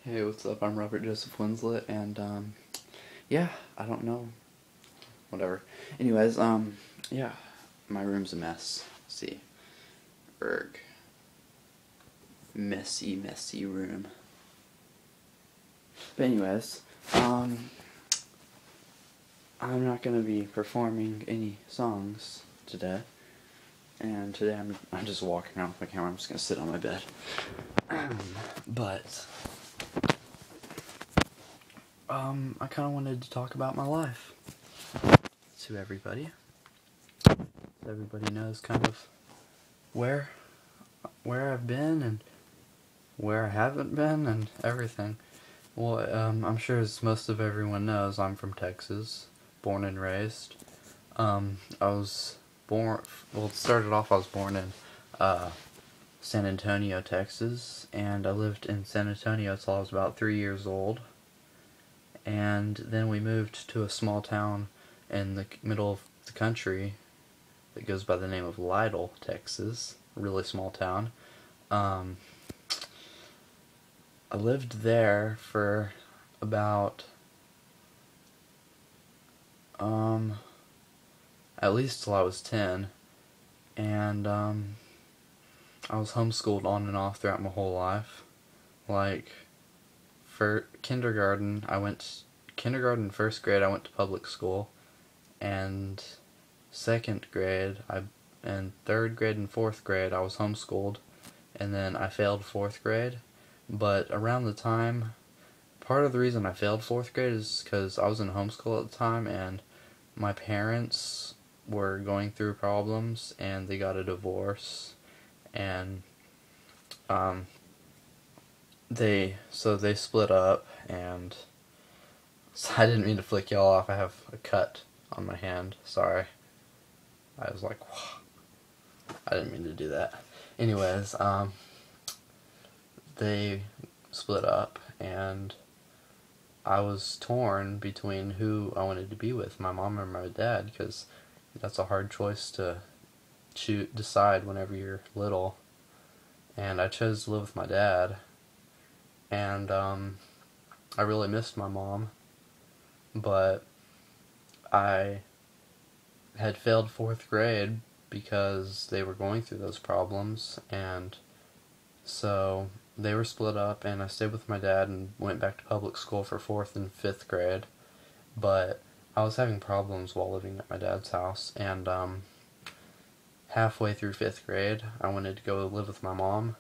Hey, what's up? I'm Robert Joseph Winslett, and yeah, I don't know, whatever. Anyways, yeah, my room's a mess. See, erg, messy room. But anyways, I'm not gonna be performing any songs today, and today I'm just walking around with my camera. I'm just gonna sit on my bed, but. I kind of wanted to talk about my life to everybody. So everybody knows kind of where I've been and where I haven't been and everything. Well, I'm sure as most of everyone knows, I'm from Texas, born and raised. I was born, well, it started off I was born in San Antonio, Texas, and I lived in San Antonio till I was about 3 years old. And then we moved to a small town in the middle of the country that goes by the name of Lytle, Texas. A really small town. I lived there for about at least till I was 10, and I was homeschooled on and off throughout my whole life. Like, for kindergarten, first grade I went to public school, and second grade, and third grade and fourth grade I was homeschooled, and then I failed fourth grade. But around the time, part of the reason I failed fourth grade is because I was in homeschool at the time, and my parents were going through problems, and they got a divorce, and they split up, and so I didn't mean to flick y'all off. I have a cut on my hand. Sorry. I was like, whoa. I didn't mean to do that. Anyways, they split up, and I was torn between who I wanted to be with, my mom or my dad, because that's a hard choice to decide whenever you're little. And I chose to live with my dad, and I really missed my mom, but I had failed fourth grade because they were going through those problems, and so they were split up, and I stayed with my dad and went back to public school for fourth and fifth grade. But I was having problems while living at my dad's house, and halfway through fifth grade I wanted to go live with my mom,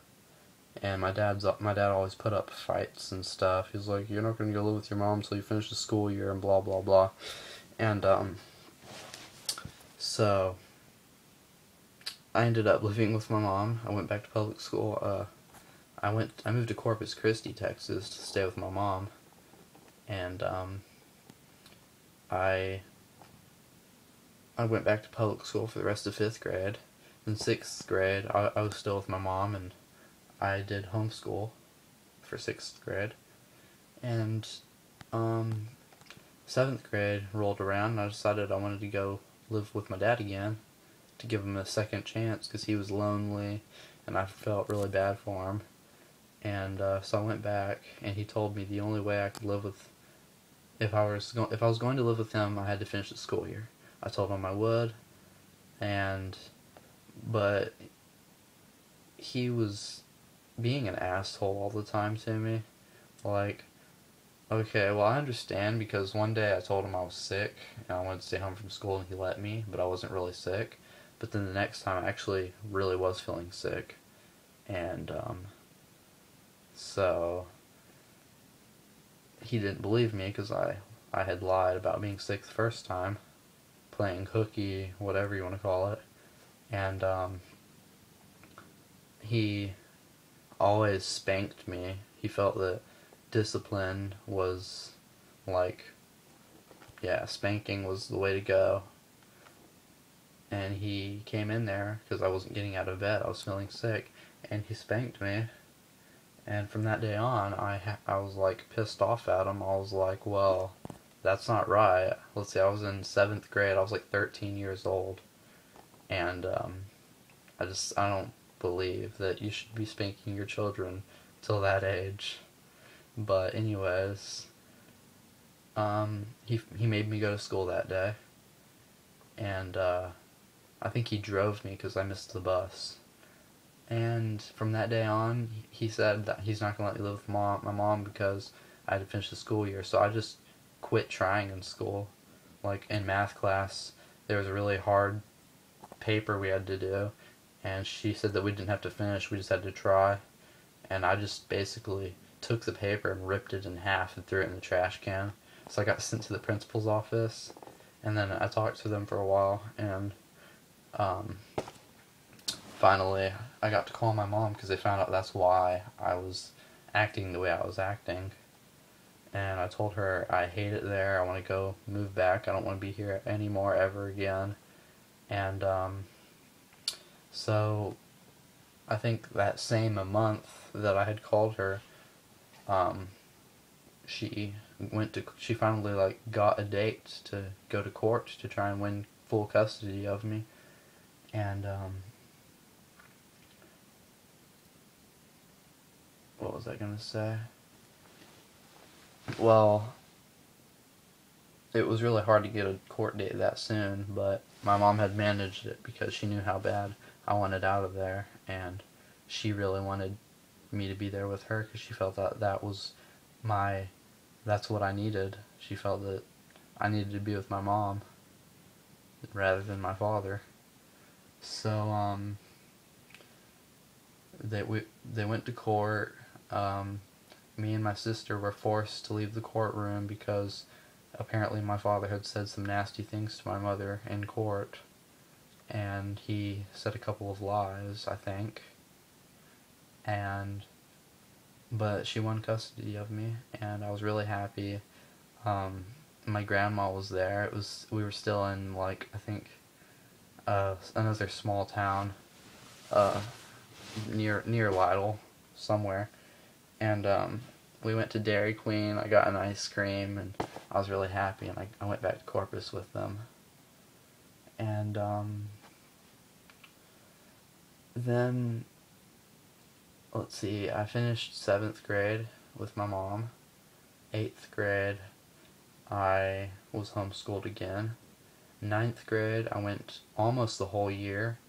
and my dad always put up fights and stuff. He was like, "You're not going to go live with your mom until you finish the school year," and blah blah blah. And so I ended up living with my mom. I went back to public school. I moved to Corpus Christi, Texas, to stay with my mom, and I went back to public school for the rest of fifth grade. In sixth grade, I was still with my mom, and I did homeschool for sixth grade. And seventh grade rolled around, and I decided I wanted to go live with my dad again to give him a second chance, because he was lonely, and I felt really bad for him. And so I went back, and he told me the only way I could live with, if I was going to live with him, I had to finish the school year. I told him I would, but he was being an asshole all the time to me. Like, okay, well, I understand, because one day I told him I was sick and I wanted to stay home from school, and he let me, but I wasn't really sick. But then the next time I actually really was feeling sick, and so he didn't believe me, because I had lied about being sick the first time, playing hooky, whatever you want to call it. And he always spanked me. He felt that discipline was spanking was the way to go. And he came in there because I wasn't getting out of bed. I was feeling sick, and he spanked me. And from that day on, I was like pissed off at him. I was like, well, that's not right. Let's see, I was in seventh grade. I was like 13 years old, and I don't believe that you should be spanking your children till that age. But anyways, he made me go to school that day, and I think he drove me because I missed the bus. And from that day on, he said that he's not gonna let me live with my mom because I had to finish the school year. So I just quit trying in school. Like in math class, there was a really hard paper we had to do, and she said that we didn't have to finish, we just had to try. And I just basically took the paper and ripped it in half and threw it in the trash can. So I got sent to the principal's office, and then I talked to them for a while, and finally I got to call my mom because they found out that's why I was acting the way I was acting. And I told her I hate it there, I want to go move back, I don't want to be here anymore ever again. And so I think that same month that I had called her, she finally like got a date to go to court to try and win full custody of me. And what was I gonna say? Well, it was really hard to get a court date that soon, but my mom had managed it because she knew how bad I wanted out of there, and she really wanted me to be there with her because she felt that that's what I needed. She felt that I needed to be with my mom rather than my father. So they went to court. Me and my sister were forced to leave the courtroom because apparently my father had said some nasty things to my mother in court, and he said a couple of lies, I think. But she won custody of me, and I was really happy. My grandma was there. We were still in, like, I think another small town near Lytle somewhere, and we went to Dairy Queen. I got an ice cream, and I was really happy, and I went back to Corpus with them. And then, let's see, I finished 7th grade with my mom. 8th grade, I was homeschooled again. 9th grade, I went almost the whole year,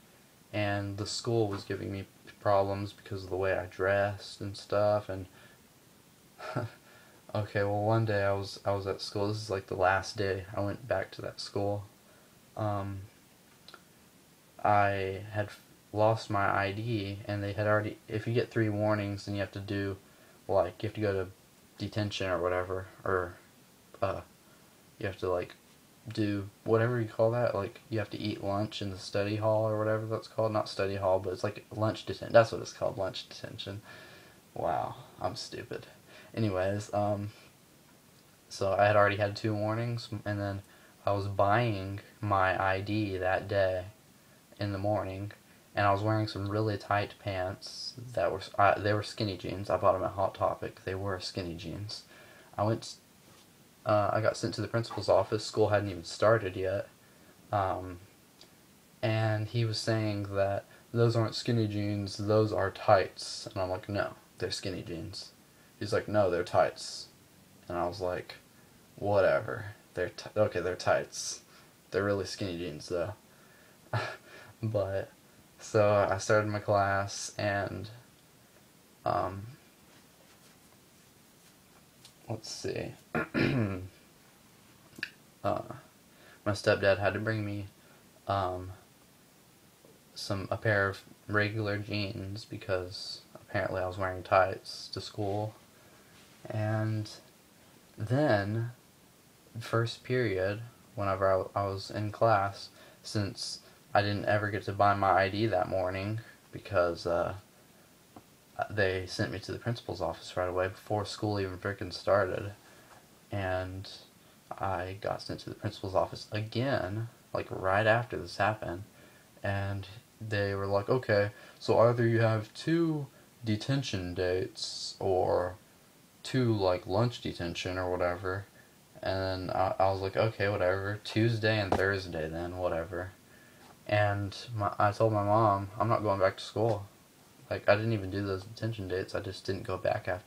and the school was giving me problems because of the way I dressed and stuff. And okay, well, one day I was at school. This is like the last day I went back to that school. I had lost my ID, and they had already, if you get 3 warnings, then you have to do, like, you have to go to detention or whatever, or you have to, like, do whatever you call that, like, you have to eat lunch in the study hall or whatever that's called. Not study hall, but it's like lunch detention. That's what it's called, lunch detention. Wow, I'm stupid. Anyways, so I had already had 2 warnings, and then I was buying my ID that day in the morning, and I was wearing some really tight pants that were they were skinny jeans. I bought them at Hot Topic. They were skinny jeans. I got sent to the principal's office. School hadn't even started yet, and he was saying that those aren't skinny jeans, those are tights. And I'm like, no, they're skinny jeans. He's like, no, they're tights. And I was like, whatever. Okay, they're tights. They're really skinny jeans though. But so I started my class, and let's see. My stepdad had to bring me a pair of regular jeans because apparently I was wearing tights to school. And then, first period, whenever I was in class, since I didn't ever get to buy my ID that morning because they sent me to the principal's office right away before school even frickin' started, and I got sent to the principal's office again, like right after this happened, and they were like, okay, so either you have 2 detention dates or 2 like lunch detention or whatever. And I was like, okay, whatever, Tuesday and Thursday then, whatever. And I told my mom, I'm not going back to school. Like, I didn't even do those detention dates, I just didn't go back after